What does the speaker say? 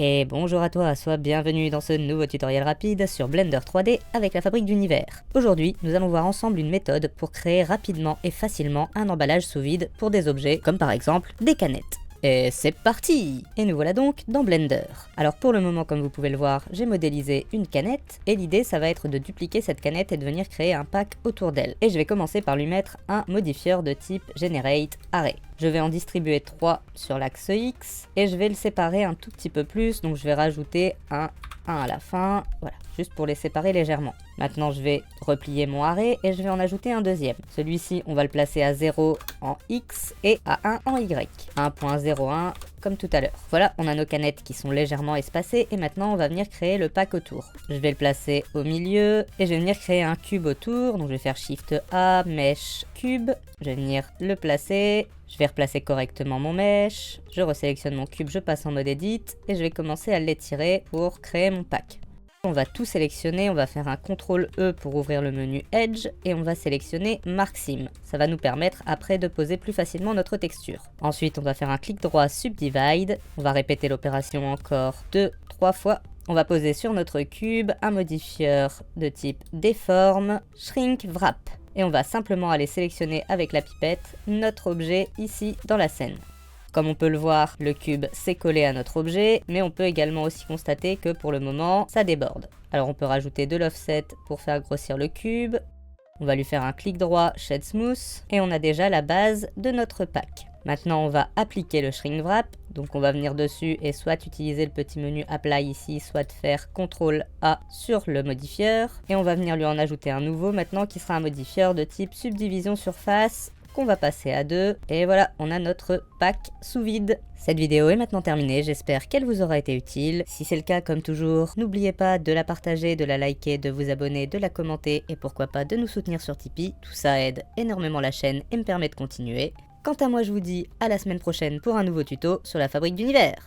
Et bonjour à toi, sois bienvenue dans ce nouveau tutoriel rapide sur Blender 3D avec la fabrique d'univers. Aujourd'hui, nous allons voir ensemble une méthode pour créer rapidement et facilement un emballage sous vide pour des objets comme par exemple des canettes. Et c'est parti! Et nous voilà donc dans Blender. Alors pour le moment, comme vous pouvez le voir, j'ai modélisé une canette, et l'idée ça va être de dupliquer cette canette et de venir créer un pack autour d'elle. Et je vais commencer par lui mettre un modifieur de type Generate Array. Je vais en distribuer 3 sur l'axe X, et je vais le séparer un tout petit peu plus, donc je vais rajouter un à la fin, voilà, juste pour les séparer légèrement. Maintenant je vais replier mon arrêt et je vais en ajouter un deuxième. Celui-ci on va le placer à 0 en X et à 1 en Y. 1.01 comme tout à l'heure. Voilà, on a nos canettes qui sont légèrement espacées et maintenant on va venir créer le pack autour. Je vais le placer au milieu et je vais venir créer un cube autour. Donc je vais faire Shift A, Mesh, Cube. Je vais venir le placer. Je vais replacer correctement mon mesh, je resélectionne mon cube, je passe en mode edit et je vais commencer à l'étirer pour créer mon pack. On va tout sélectionner, on va faire un CTRL E pour ouvrir le menu Edge et on va sélectionner Mark Sim. Ça va nous permettre après de poser plus facilement notre texture. Ensuite on va faire un clic droit Subdivide, on va répéter l'opération encore 2-3 fois. On va poser sur notre cube un modifieur de type Deform, Shrink Wrap. Et on va simplement aller sélectionner avec la pipette notre objet ici dans la scène. Comme on peut le voir, le cube s'est collé à notre objet, mais on peut également aussi constater que pour le moment, ça déborde. Alors on peut rajouter de l'offset pour faire grossir le cube. On va lui faire un clic droit, Shade Smooth, et on a déjà la base de notre pack. Maintenant on va appliquer le Shrink Wrap, donc on va venir dessus et soit utiliser le petit menu Apply ici, soit faire CTRL A sur le modifieur. Et on va venir lui en ajouter un nouveau maintenant qui sera un modifieur de type Subdivision Surface, qu'on va passer à 2, et voilà, on a notre pack sous vide. Cette vidéo est maintenant terminée, j'espère qu'elle vous aura été utile. Si c'est le cas, comme toujours, n'oubliez pas de la partager, de la liker, de vous abonner, de la commenter, et pourquoi pas de nous soutenir sur Tipeee. Tout ça aide énormément la chaîne et me permet de continuer. Quant à moi, je vous dis à la semaine prochaine pour un nouveau tuto sur la fabrique d'univers.